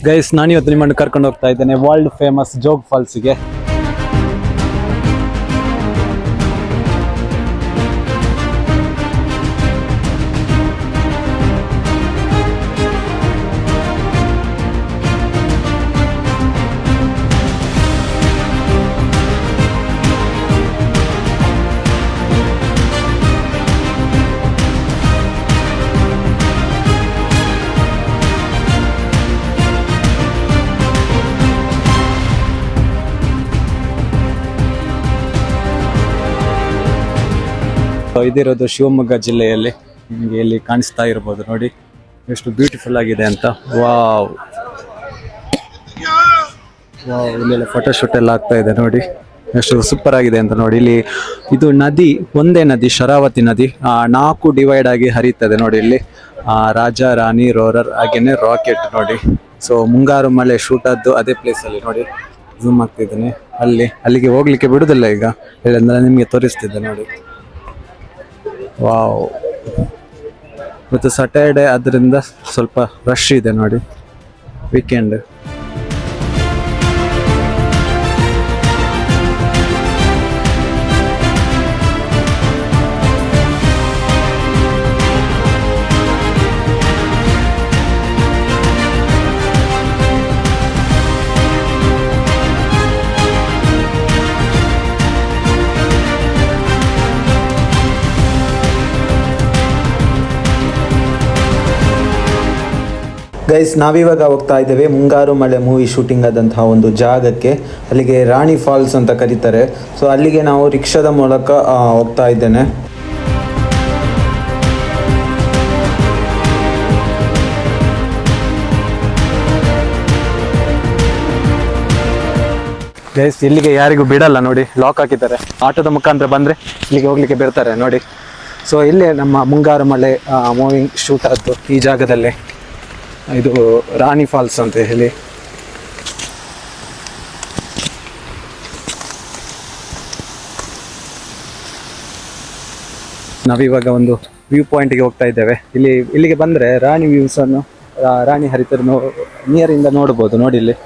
Guys, ನಾನಿವತ್ತು ನಿಮ್ಮನ್ನು ಕರ್ಕೊಂಡು ಹೋಗ್ತಾ ಇದ್ದೇನೆ ವರ್ಲ್ಡ್ ಫೇಮಸ್ ಜೋಗ್ ಫಾಲ್ಸ್ಗೆ. ಇದಿರೋದು ಶಿವಮೊಗ್ಗ ಜಿಲ್ಲೆಯಲ್ಲಿ. ನಿಮಗೆ ಇಲ್ಲಿ ಕಾಣಿಸ್ತಾ ಇರ್ಬೋದು ನೋಡಿ ಎಷ್ಟು ಬ್ಯೂಟಿಫುಲ್ ಆಗಿದೆ ಅಂತ. ವಾವ್ ವಾವ್, ಇಲ್ಲೆಲ್ಲ ಫೋಟೋಶೂಟ್ ಎಲ್ಲ ಆಗ್ತಾ ಇದೆ ನೋಡಿ ಎಷ್ಟು ಸೂಪರ್ ಆಗಿದೆ ಅಂತ ನೋಡಿ. ಇಲ್ಲಿ ಇದು ನದಿ, ಒಂದೇ ನದಿ, ಶರಾವತಿ ನದಿ. 4 ಡಿವೈಡ್ ಆಗಿ ಹರಿಯುತ್ತದೆ ನೋಡಿ. ಇಲ್ಲಿ ರಾಜ ರಾಣಿ ರೋರರ್ ಹಾಗೇನೆ ರಾಕೆಟ್ ನೋಡಿ. ಸೊ ಮುಂಗಾರು ಮಳೆ ಶೂಟ್ ಆದ್ದು ಅದೇ ಪ್ಲೇಸ್ ಅಲ್ಲಿ ನೋಡಿ. ಝೂಮ್ ಆಗ್ತಿದ್ದೇನೆ. ಅಲ್ಲಿಗೆ ಹೋಗ್ಲಿಕ್ಕೆ ಬಿಡುದಿಲ್ಲ ಈಗ, ಹೇಳಿದ್ರೆ ನಿಮಗೆ ತೋರಿಸ್ತಿದ್ದೆ ನೋಡಿ. ವಾವ್, ಮತ್ತು ಸ್ಯಾಟರ್ಡೆ ಅದರಿಂದ ಸ್ವಲ್ಪ ರಶ್ ಇದೆ ನೋಡಿ, ವೀಕೆಂಡ್. ಗೈಸ್, ನಾವಿವಾಗ ಹೋಗ್ತಾ ಇದ್ದೇವೆ ಮುಂಗಾರು ಮಳೆ ಮೂವಿ ಶೂಟಿಂಗ್ ಆದಂತಹ ಒಂದು ಜಾಗಕ್ಕೆ. ಅಲ್ಲಿಗೆ ರಾಣಿ ಫಾಲ್ಸ್ ಅಂತ ಕರೀತಾರೆ. ಸೊ ಅಲ್ಲಿಗೆ ನಾವು ರಿಕ್ಷಾದ ಮೂಲಕ ಹೋಗ್ತಾ ಇದ್ದೇನೆ. ಗೈಸ್, ಇಲ್ಲಿಗೆ ಯಾರಿಗೂ ಬಿಡಲ್ಲ ನೋಡಿ, ಲಾಕ್ ಹಾಕಿದ್ದಾರೆ. ಆಟೋದ ಮುಖಾಂತರ ಬಂದರೆ ಇಲ್ಲಿಗೆ ಹೋಗ್ಲಿಕ್ಕೆ ಬಿಡ್ತಾರೆ ನೋಡಿ. ಸೊ ಇಲ್ಲೇ ನಮ್ಮ ಮುಂಗಾರು ಮಳೆ ಮೂವಿಂಗ್ ಶೂಟ್ ಆದ್ದು ಈ ಜಾಗದಲ್ಲೇ. ಇದು ರಾಣಿ ಫಾಲ್ಸ್ ಅಂತ ಹೇಳಿ. ನಾವಿವಾಗ ಒಂದು ವ್ಯೂ ಪಾಯಿಂಟ್ಗೆ ಹೋಗ್ತಾ ಇದ್ದೇವೆ. ಇಲ್ಲಿಗೆ ಬಂದರೆ ರಾಣಿ ವ್ಯೂಸನ್ನು, ರಾಣಿ ಹರಿತರು ನಿಯರಿಂದ ನೋಡ್ಬೋದು ನೋಡಿ ಇಲ್ಲಿ.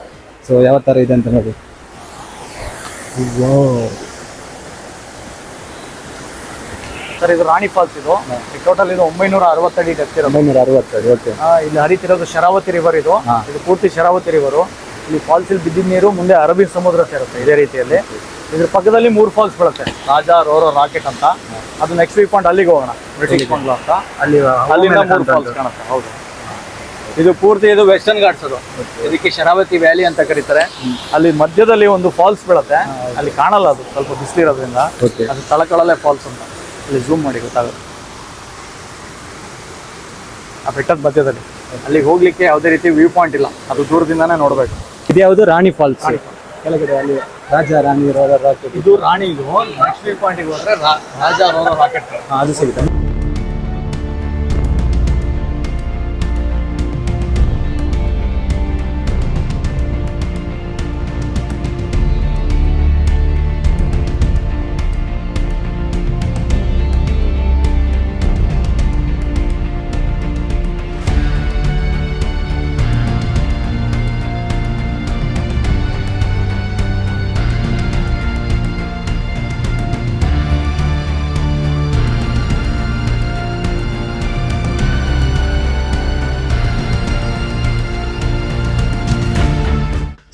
ಸೊ ಯಾವ ಥರ ಇದೆ ಅಂತ ನೋಡಿ. ಸರ್, ಇದು ರಾಣಿ ಫಾಲ್ಸ್. ಇದು ಟೋಟಲ್ ಇದು 960 ಅಡಿ ಎತ್ತಿರೋ. 960 ಅಡಿ. ಓಕೆ. ಇಲ್ಲಿ ಹರಿತಿರೋದು ಶರಾವತಿ ರಿವರ್. ಇದು ಪೂರ್ತಿ ಶರಾವತಿ ರಿವರು. ಇಲ್ಲಿ ಫಾಲ್ಸ್ ಇಲ್ಲಿ ಬಿದ್ದಿದ್ದ ನೀರು ಮುಂದೆ ಅರಬ್ಬಿ ಸಮುದ್ರ ಸೇರುತ್ತೆ. ಇದೇ ರೀತಿಯಲ್ಲಿ ಇದ್ರ ಪಕ್ಕದಲ್ಲಿ 3 ಫಾಲ್ಸ್ ಬೀಳುತ್ತೆ. ರಾಜ, ರೋರೋ, ರಾಕೆಟ್ ಅಂತ. ಅದು ನೆಕ್ಸ್ಟ್ ವೀಕ್ ಪಾಯಿಂಟ್ ಅಲ್ಲಿಗೆ ಹೋಗೋಣ, ಬ್ರಿಟಿಷ್ ಕೊಂಡ್ಲ ಅಂತ. ಅಲ್ಲಿಂದ 3 ಫಾಲ್ಸ್ ಕಾಣುತ್ತೆ. ಹೌದು, ಇದು ಪೂರ್ತಿ ಇದು ವೆಸ್ಟರ್ನ್ ಘಾಟ್ಸ್. ಅದು ಇದಕ್ಕೆ ಶರಾವತಿ ವ್ಯಾಲಿ ಅಂತ ಕರೀತಾರೆ. ಅಲ್ಲಿ ಮಧ್ಯದಲ್ಲಿ ಒಂದು ಫಾಲ್ಸ್ ಬೀಳುತ್ತೆ. ಅಲ್ಲಿ ಕಾಣಲ್ಲ, ಅದು ಸ್ವಲ್ಪ ಬಿಸಿಲಿರೋದ್ರಿಂದ. ಅದು ತಳಕಳಲೆ ಫಾಲ್ಸ್ ಅಂತ. ಅಲ್ಲಿ ಝೂಮ್ ಮಾಡಿ ಗೊತ್ತಾಗುತ್ತೆ. ಆ ಬೆಟ್ಟದ ಮಧ್ಯದಲ್ಲಿ ಅಲ್ಲಿಗೆ ಹೋಗ್ಲಿಕ್ಕೆ ಯಾವುದೇ ರೀತಿ ವ್ಯೂ ಪಾಯಿಂಟ್ ಇಲ್ಲ, ಅದು ದೂರದಿಂದಾನೇ ನೋಡ್ಬೇಕು. ಇದ್ಯಾವುದು ರಾಣಿ ಫಾಲ್ಸ್. ಕೆಳಗಡೆ ಅಲ್ಲಿ ರಾಜ ರಾಣಿ ರೋರರ್ ರಾಕೆಟ್. ಇದು ರಾಣಿ. ಇದು ನೆಕ್ಸ್ಟ್ ವ್ಯೂ ಪಾಯಿಂಟ್ಗೆ ಹೋದ್ರೆ ರಾಜ ರೋರರ್ ರಾಕೆಟ್ ಅದು ಸಿಗುತ್ತೆ.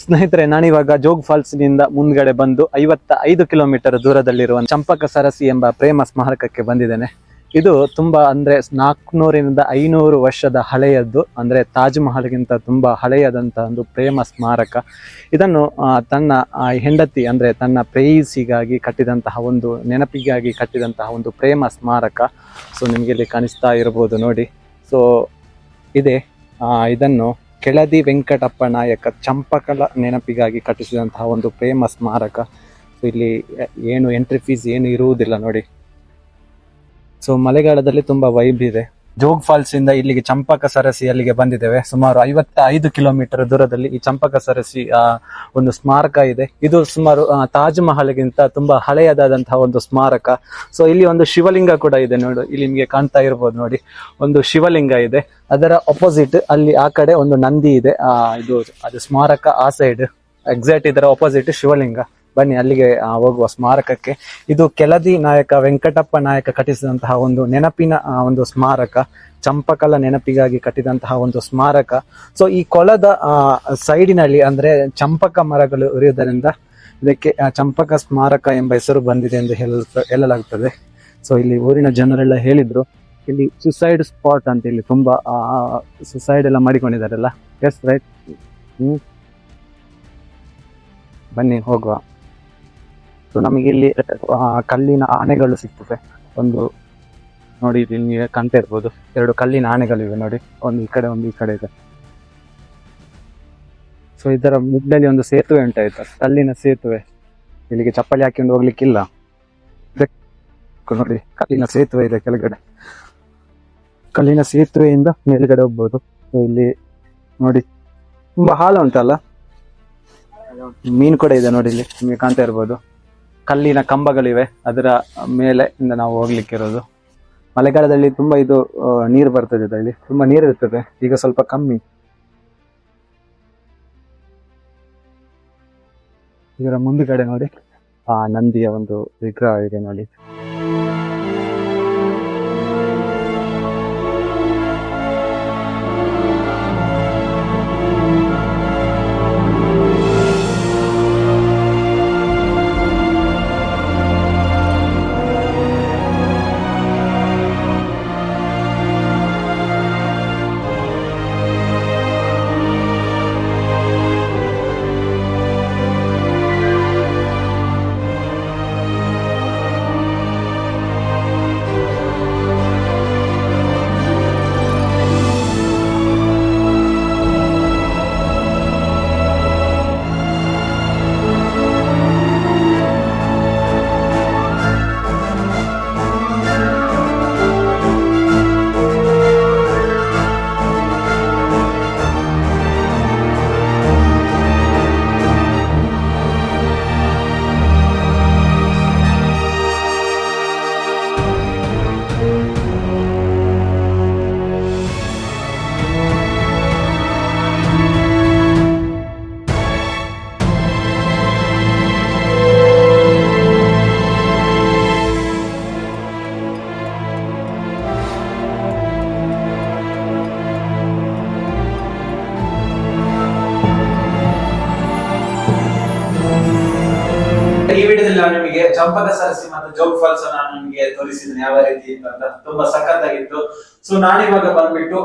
ಸ್ನೇಹಿತರೆ, ನಾನಿವಾಗ ಜೋಗ್ ಫಾಲ್ಸ್ ನಿಂದ ಮುಂದ್ಗಡೆ ಬಂದು 55 ಕಿಲೋಮೀಟರ್ ದೂರದಲ್ಲಿರುವ ಚಂಪಕ ಸರಸಿ ಎಂಬ ಪ್ರೇಮ ಸ್ಮಾರಕಕ್ಕೆ ಬಂದಿದ್ದೇನೆ. ಇದು ತುಂಬಾ ಅಂದ್ರೆ 400ರಿಂದ 500 ವರ್ಷದ ಹಳೆಯದ್ದು. ಅಂದ್ರೆ ತಾಜ್ ಮಹಲ್ಗಿಂತ ತುಂಬಾ ಹಳೆಯದಂತ ಒಂದು ಪ್ರೇಮ ಸ್ಮಾರಕ. ಇದನ್ನು ತನ್ನ ಹೆಂಡತಿ ಅಂದ್ರೆ ತನ್ನ ಪ್ರೇಯಸಿಗಾಗಿ ಕಟ್ಟಿದಂತಹ ಒಂದು ನೆನಪಿಗಾಗಿ ಕಟ್ಟಿದಂತಹ ಒಂದು ಪ್ರೇಮ ಸ್ಮಾರಕ. ಸೊ ನಿಮಗೆ ಇಲ್ಲಿ ಕಾಣಿಸ್ತಾ ಇರಬಹುದು ನೋಡಿ. ಸೊ ಇದನ್ನು ಕೆಳದಿ ವೆಂಕಟಪ್ಪ ನಾಯಕ ಚಂಪಕಲ ನೆನಪಿಗಾಗಿ ಕಟ್ಟಿಸಿದಂತಹ ಒಂದು ಪ್ರೇಮ ಸ್ಮಾರಕ. ಸೊ ಇಲ್ಲಿ ಏನು ಎಂಟ್ರಿ ಫೀಸ್ ಏನು ಇರುವುದಿಲ್ಲ ನೋಡಿ. ಸೊ ಮಳೆಗಾಲದಲ್ಲಿ ತುಂಬ ವೈಬ್ ಇದೆ. ಜೋಗ್ ಫಾಲ್ಸ್ ಇಂದ ಇಲ್ಲಿಗೆ ಚಂಪಕ ಸರಸಿ ಅಲ್ಲಿಗೆ ಬಂದಿದ್ದೇವೆ. ಸುಮಾರು 55 ಕಿಲೋಮೀಟರ್ ದೂರದಲ್ಲಿ ಈ ಚಂಪಕ ಸರಸಿ ಒಂದು ಸ್ಮಾರಕ ಇದೆ. ಇದು ಸುಮಾರು ತಾಜ್ ಮಹಲ್ಗಿಂತ ತುಂಬಾ ಹಳೆಯದಾದಂತಹ ಒಂದು ಸ್ಮಾರಕ. ಸೊ ಇಲ್ಲಿ ಒಂದು ಶಿವಲಿಂಗ ಕೂಡ ಇದೆ ನೋಡಿ, ಇಲ್ಲಿ ನಿಮಗೆ ಕಾಣ್ತಾ ಇರ್ಬೋದು ನೋಡಿ, ಒಂದು ಶಿವಲಿಂಗ ಇದೆ. ಅದರ ಅಪೋಸಿಟ್ ಅಲ್ಲಿ ಆ ಕಡೆ ಒಂದು ನಂದಿ ಇದೆ. ಅದು ಸ್ಮಾರಕ ಆ ಸೈಡ್, ಎಕ್ಸಾಕ್ಟ್ ಇದರ ಅಪೋಸಿಟ್ ಶಿವಲಿಂಗ. ಬನ್ನಿ ಅಲ್ಲಿಗೆ ಹೋಗುವ ಸ್ಮಾರಕಕ್ಕೆ. ಇದು ಕೆಳದಿ ನಾಯಕ ವೆಂಕಟಪ್ಪ ನಾಯಕ ಕಟ್ಟಿಸಿದಂತಹ ಒಂದು ನೆನಪಿನ ಒಂದು ಸ್ಮಾರಕ, ಚಂಪಕಲ ನೆನಪಿಗಾಗಿ ಕಟ್ಟಿದಂತಹ ಒಂದು ಸ್ಮಾರಕ. ಸೊ ಈ ಕೊಳದ ಸೈಡಿನಲ್ಲಿ ಅಂದ್ರೆ ಚಂಪಕ ಮರಗಳು ಇರುವುದರಿಂದ ಇದಕ್ಕೆ ಚಂಪಕ ಸ್ಮಾರಕ ಎಂಬ ಹೆಸರು ಬಂದಿದೆ ಎಂದು ಹೇಳಲಾಗುತ್ತದೆ. ಸೊ ಇಲ್ಲಿ ಊರಿನ ಜನರೆಲ್ಲ ಹೇಳಿದ್ರು, ಇಲ್ಲಿ ಸುಸೈಡ್ ಸ್ಪಾಟ್ ಅಂತ, ಇಲ್ಲಿ ತುಂಬಾ ಸುಸೈಡ್ ಎಲ್ಲ ಮಾಡಿಕೊಂಡಿದ್ದಾರಲ್ಲ. S right. ಬನ್ನಿ ಹೋಗುವ. ಸೊ ನಮಗೆ ಇಲ್ಲಿ ಕಲ್ಲಿನ ಆನೆಗಳು ಸಿಗ್ತದೆ. ಒಂದು ನೋಡಿ ಇಲ್ಲಿ ನಿಮಗೆ ಕಾಣ್ತಾ ಇರ್ಬೋದು, 2 ಕಲ್ಲಿನ ಆನೆಗಳಿವೆ ನೋಡಿ, ಒಂದು ಈ ಕಡೆ ಒಂದು ಈ ಕಡೆ ಇದೆ. ಸೊ ಇದರ ಮುಗ್ಗಲ್ಲಿ ಒಂದು ಸೇತುವೆ ಉಂಟಾಯ್ತು, ಕಲ್ಲಿನ ಸೇತುವೆ. ಇಲ್ಲಿಗೆ ಚಪ್ಪಲಿ ಹಾಕೊಂಡು ಹೋಗ್ಲಿಕ್ಕಿಲ್ಲ ನೋಡಿ, ಕಲ್ಲಿನ ಸೇತುವೆ ಇದೆ ಕೆಳಗಡೆ. ಕಲ್ಲಿನ ಸೇತುವೆಯಿಂದ ಮೇಲ್ಗಡೆ ಹೋಗ್ಬೋದು. ಸೊ ಇಲ್ಲಿ ನೋಡಿ ತುಂಬಾ ಹಾಲು ಉಂಟಲ್ಲ, ಮೀನು ಕೂಡ ಇದೆ ನೋಡಿ, ಇಲ್ಲಿ ನಿಮಗೆ ಕಾಣ್ತಾ ಇರ್ಬೋದು. ಕಲ್ಲಿನ ಕಂಬಗಳಿವೆ, ಅದರ ಮೇಲೆ ಇಂದ ನಾವು ಹೋಗ್ಲಿಕ್ಕಿರೋದು. ಮಳೆಗಾಲದಲ್ಲಿ ತುಂಬಾ ಇದು ನೀರು ಬರ್ತದೆ, ಇಲ್ಲಿ ತುಂಬಾ ನೀರು ಇರ್ತದೆ, ಈಗ ಸ್ವಲ್ಪ ಕಮ್ಮಿ. ಇದರ ಮುಂದುಗಡೆ ನೋಡಿ ನಂದಿಯ ಒಂದು ವಿಗ್ರಹ ಇದೆ ನೋಡಿ. ಈ ವಿಡಿಯೋದಲ್ಲಿ ನಾನು ನಿಮಗೆ ಚಂಪಕ ಸರಸಿ ಮತ್ತು ಜೋಗ್ ಫಾಲ್ಸ್ ನಾನು ನಿಮಗೆ ತೋರಿಸಿದ್ದೇನೆ ಯಾವ ರೀತಿ ಇತ್ತು ಅಂತ. ತುಂಬಾ ಸಖತ್ತಾಗಿತ್ತು. ಸೊ ನಾನಿವಾಗ ಬಂದ್ಬಿಟ್ಟು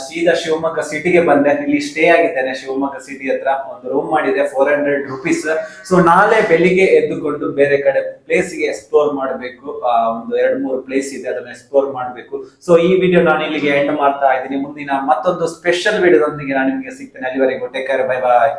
ಸೀದಾ ಶಿವಮೊಗ್ಗ ಸಿಟಿಗೆ ಬಂದೆ. ಇಲ್ಲಿ ಸ್ಟೇ ಆಗಿದ್ದೇನೆ ಶಿವಮೊಗ್ಗ ಸಿಟಿ ಹತ್ರ. ಒಂದು ರೂಮ್ ಮಾಡಿದೆ, 400 rupees. ಸೊ ನಾಳೆ ಬೆಳಿಗ್ಗೆ ಎದ್ದುಕೊಂಡು ಬೇರೆ ಕಡೆ ಪ್ಲೇಸ್ ಗೆ ಎಕ್ಸ್ಪ್ಲೋರ್ ಮಾಡಬೇಕು. ಒಂದು 2-3 ಪ್ಲೇಸ್ ಇದೆ, ಅದನ್ನ ಎಕ್ಸ್ಪ್ಲೋರ್ ಮಾಡಬೇಕು. ಸೊ ಈ ವಿಡಿಯೋ ನಾನು ಇಲ್ಲಿಗೆ ಎಂಡ್ ಮಾಡ್ತಾ ಇದ್ದೀನಿ. ಮುಂದಿನ ಮತ್ತೊಂದು ಸ್ಪೆಷಲ್ ವಿಡಿಯೋದೊಂದಿಗೆ ನಾನು ನಿಮಗೆ ಸಿಗ್ತೇನೆ. ಅಲ್ಲಿವರೆಗೂ ಟೇಕ್ ಕೇರ್, ಬೈ ಬಾಯ್.